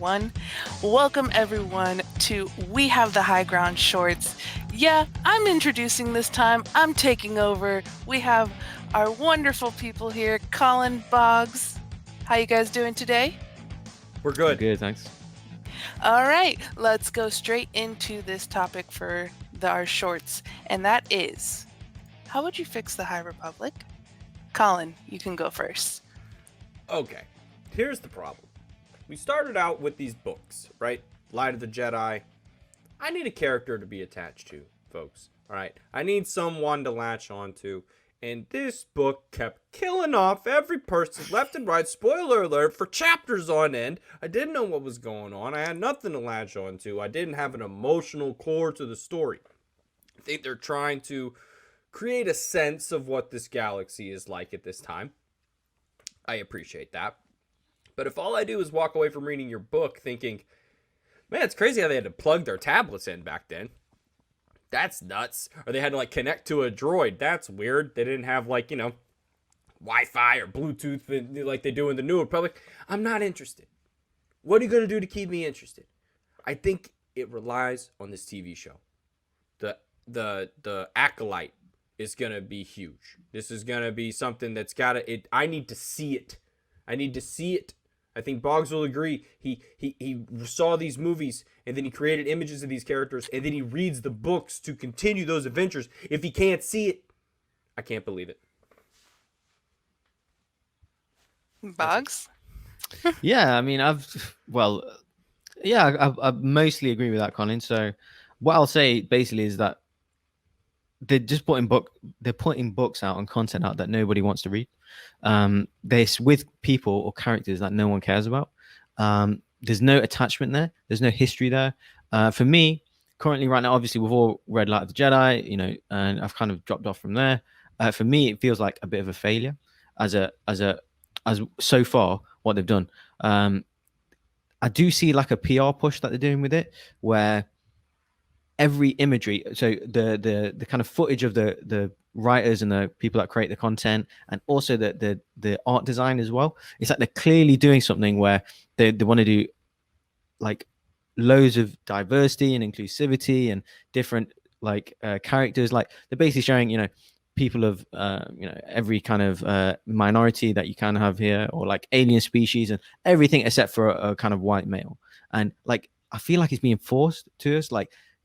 1. Welcome everyone to We Have the High Ground Shorts. Yeah, I'm introducing this time. I'm taking over. We have our wonderful people here, Colin, Bogz. How you guys doing today? We're good. Good, thanks. All right, let's go straight into this topic for our shorts, and that is, how would you fix the High Republic? Colin, you can go first. Okay, here's the problem. We started out with these books, right? Light of the Jedi. I need a character to be attached to, folks. All right, I need someone to latch onto. And this book kept killing off every person left and right. Spoiler alert, for chapters on end. I didn't know what was going on. I had nothing to latch onto. I didn't have an emotional core to the story. I think they're trying to create a sense of what this galaxy is like at this time. I appreciate that. But if all I do is walk away from reading your book thinking, man, it's crazy how they had to plug their tablets in back then. That's nuts. Or they had to connect to a droid. That's weird. They didn't have Wi-Fi or Bluetooth like they do in the New Republic. I'm not interested. What are you going to do to keep me interested? I think it relies on this TV show. The Acolyte is going to be huge. This is going to be something that's got to... I need to see it. I need to see it. I think Bogz will agree. He saw these movies, and then he created images of these characters, and then he reads the books to continue those adventures. If he can't see it, I can't believe it. Bogz? Yeah, I mean, I mostly agree with that, Colin. So what I'll say basically is that they're putting books out and content out that nobody wants to read. They're with people or characters that no one cares about. There's no attachment there. There's no history there. For me, currently right now, obviously we've all read Light of the Jedi, and I've kind of dropped off from there. For me, it feels like a bit of a failure as so far what they've done. I do see like a PR push that they're doing with it, where every imagery, so the kind of footage of the writers and the people that create the content, and also the art design as well, it's like they're clearly doing something where they want to do like loads of diversity and inclusivity and different characters. Like they're basically showing people of every kind of minority that you can have here, or like alien species and everything except for a kind of white male. And I feel like it's being forced to us.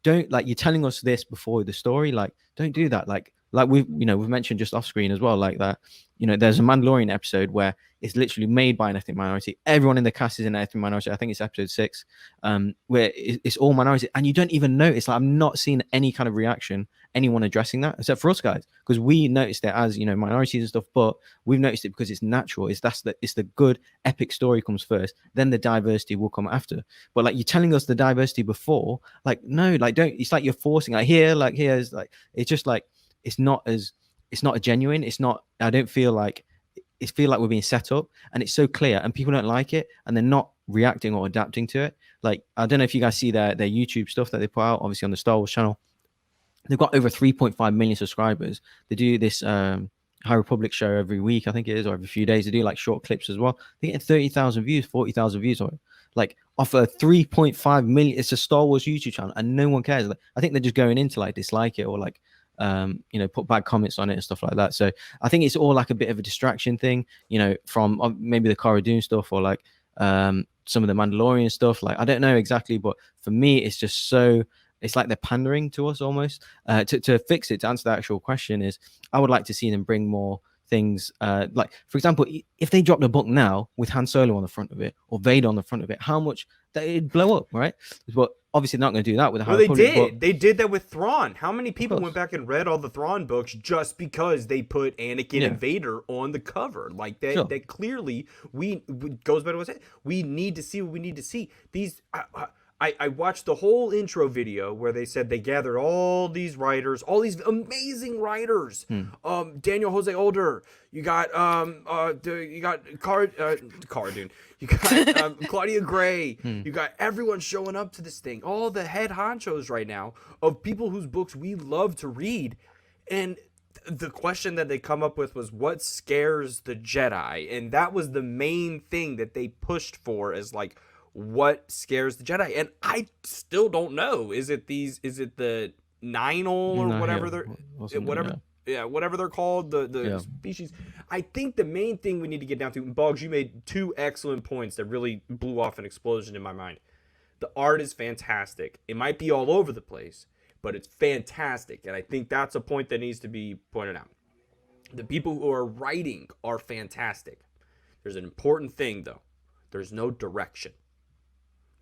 Don't you're telling us this before the story. Don't do that. Like we've mentioned just off screen as well, like that. There's a Mandalorian episode where it's literally made by an ethnic minority. Everyone in the cast is an ethnic minority. I think it's episode 6, where it's all minority, and you don't even notice. Like, I'm not seeing any kind of reaction, anyone addressing that, except for us guys, because we noticed it as minorities and stuff. But we've noticed it because it's natural. It's the good epic story comes first, then the diversity will come after. But you're telling us the diversity before, no, don't. It's like you're forcing. Here's it's just it's not a genuine. It's not. I don't feel like we're being set up, and it's so clear, and people don't like it, and they're not reacting or adapting to it. I don't know if you guys see their YouTube stuff that they put out, obviously on the Star Wars channel. They've got over 3.5 million subscribers. They do this High Republic show every week, I think it is, or every few days. They do short clips as well. They get 30,000 views, 40,000 views on it. Off a 3.5 million, it's a Star Wars YouTube channel, and no one cares. I think they're just going in to dislike it or put bad comments on it and stuff like that. So I think it's all a bit of a distraction thing, from maybe the Cara Dune stuff or some of the Mandalorian stuff. I don't know exactly, but for me, it's just so. It's like they're pandering to us almost. To fix it, to answer the actual question, is I would like to see them bring more things. For example, if they dropped a book now with Han Solo on the front of it or Vader on the front of it, how much it'd blow up, right? But obviously they're not going to do that with a High Republic. They did that with Thrawn. How many people went back and read all the Thrawn books just because they put Anakin and Vader on the cover? That clearly goes back to what I said. We need to see what we need to see. These. I watched the whole intro video where they said they gathered all these writers, all these amazing writers. Daniel Jose Older, you got Cara Dune, you got Claudia Gray, you got everyone showing up to this thing, all the head honchos right now of people whose books we love to read. And the question that they come up with was, what scares the Jedi? And that was the main thing that they pushed for, as what scares the Jedi, and I still don't know. Is it the Ninal or No, whatever yeah, they're or something, whatever whatever they're called, the yeah. species. I think the main thing we need to get down to, Boggs, you made two excellent points that really blew off an explosion in my mind. The art is fantastic. It might be all over the place, but it's fantastic, and I think that's a point that needs to be pointed out. The people who are writing are fantastic. There's an important thing though. There's no direction.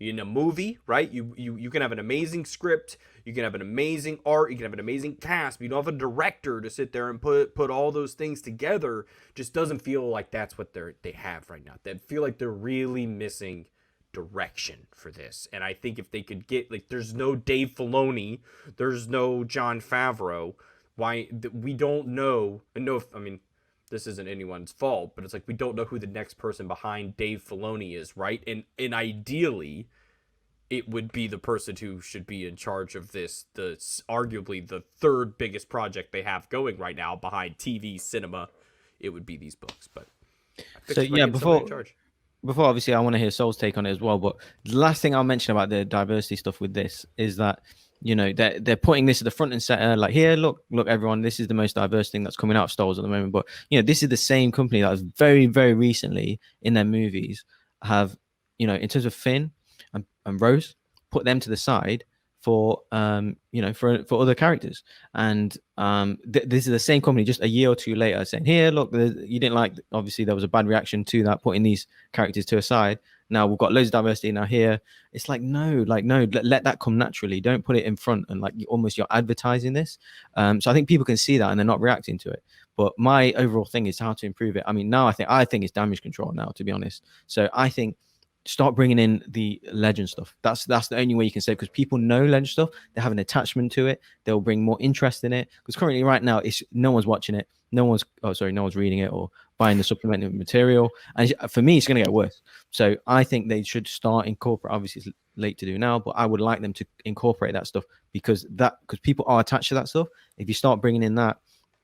In a movie, right? You can have an amazing script, you can have an amazing art, you can have an amazing cast, but you don't have a director to sit there and put all those things together. Just doesn't feel like that's what they have right now. They feel like they're really missing direction for this. And I think if they could get, like, there's no Dave Filoni, there's no Jon Favreau. Why we don't know? And no, I mean, this isn't anyone's fault, but it's like we don't know who the next person behind Dave Filoni is, right? And ideally, it would be the person who should be in charge of this, the arguably the third biggest project they have going right now behind TV, cinema. It would be these books, but So yeah, before before obviously I want to hear Soul's take on it as well. But the last thing I'll mention about the diversity stuff with this is that, you know, they're putting this at the front and center, like, here, look everyone, this is the most diverse thing that's coming out of Star Wars at the moment. But you know, this is the same company that has very, very recently in their movies have, you know, in terms of Finn and Rose, put them to the side for you know, for other characters. And this is the same company just a year or two later saying, here, look, you didn't like, obviously there was a bad reaction to that, putting these characters to a side. Now we've got loads of diversity now here. It's like, no, let that come naturally. Don't put it in front and like you're advertising this. So I think people can see that and they're not reacting to it. But my overall thing is how to improve it. I mean, now I think it's damage control now, to be honest. So I think start bringing in the legend stuff. That's the only way you can say, because people know legend stuff. They have an attachment to it. They'll bring more interest in it. Because currently, right now, no one's watching it. No one's reading it or buying the supplemental material. And for me, it's going to get worse. So I think they should start incorporate. Obviously, it's late to do now, but I would like them to incorporate that stuff because people are attached to that stuff. If you start bringing in that,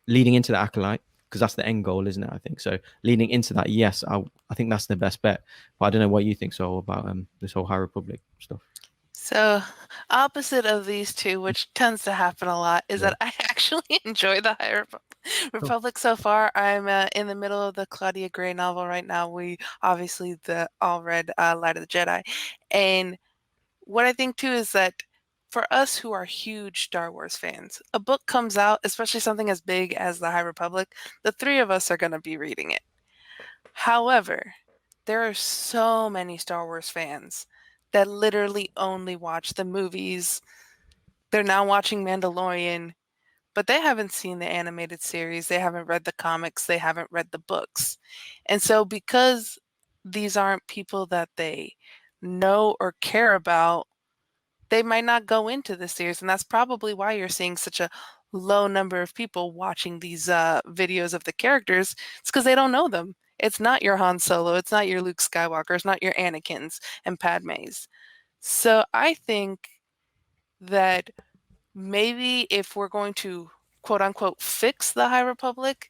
leading into the acolyte, because that's the end goal, isn't it? I think so. Leading into that, yes, I think that's the best bet. But I don't know what you think, so about this whole High Republic stuff. So, opposite of these two, which tends to happen a lot, is that I actually enjoy the High Republic so far. I'm in the middle of the Claudia Gray novel right now. We obviously all read Light of the Jedi, and what I think too is that for us who are huge Star Wars fans, a book comes out, especially something as big as the High Republic, the three of us are going to be reading it. However, there are so many Star Wars fans that literally only watch the movies. They're now watching Mandalorian, but they haven't seen the animated series. They haven't read the comics. They haven't read the books. And so because these aren't people that they know or care about, they might not go into the series. And that's probably why you're seeing such a low number of people watching these videos of the characters. It's because they don't know them. It's not your Han Solo. It's not your Luke Skywalker. It's not your Anakins and Padmes. So I think that maybe if we're going to quote unquote fix the High Republic,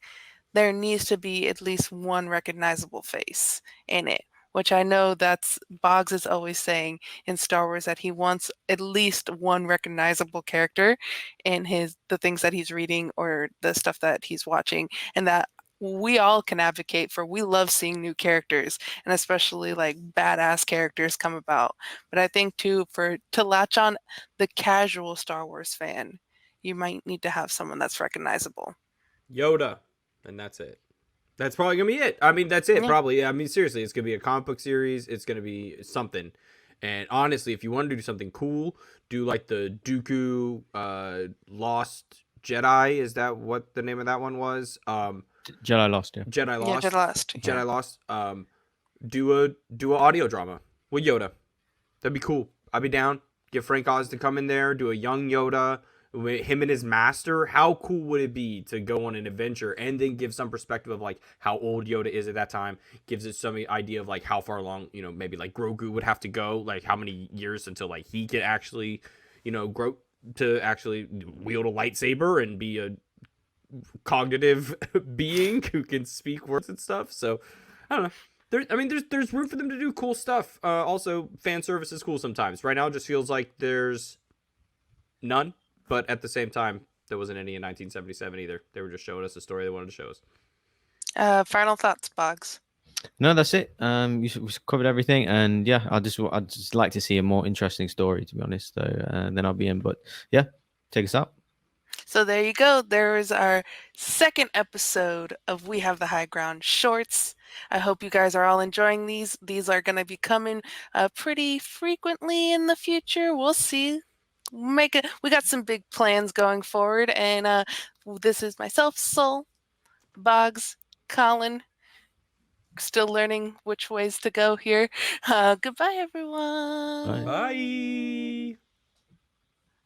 there needs to be at least one recognizable face in it, which I know that's Bogz is always saying in Star Wars that he wants at least one recognizable character in the things that he's reading or the stuff that he's watching, and that we all can advocate for. We love seeing new characters, and especially like badass characters come about. But I think too, to latch on the casual Star Wars fan, you might need to have someone that's recognizable. Yoda, and that's it. That's probably gonna be it. I mean, that's it. Yeah. Probably. I mean, seriously, it's gonna be a comic book series. It's gonna be something. And honestly, if you want to do something cool, do like the Dooku Lost Jedi. Is that what the name of that one was? Jedi Lost, yeah. Jedi Lost. Yeah, Jedi Lost. Jedi Yeah. Lost. Do a audio drama with Yoda. That'd be cool. I'd be down. Get Frank Oz to come in there. Do a young Yoda. With him and his master. How cool would it be to go on an adventure and then give some perspective of like how old Yoda is at that time? Gives us some idea of like how far along, you know, maybe like Grogu would have to go, like how many years until like he could actually, you know, grow to actually wield a lightsaber and be a cognitive being who can speak words and stuff. So I don't know. there's room for them to do cool stuff. Also, fan service is cool sometimes. Right now, it just feels like there's none. But at the same time, there wasn't any in 1977 either. They were just showing us the story they wanted to show us. Final thoughts, Bogz. No, that's it. We've covered everything, and yeah, I'd just like to see a more interesting story, to be honest. So then I'll be in. But yeah, take us out. So there you go. There is our second episode of We Have the High Ground shorts. I hope you guys are all enjoying these. These are going to be coming pretty frequently in the future. We'll see. We got some big plans going forward, and this is myself, Sol, Bogz, Colin. Still learning which ways to go here. Goodbye, everyone. Bye. Bye.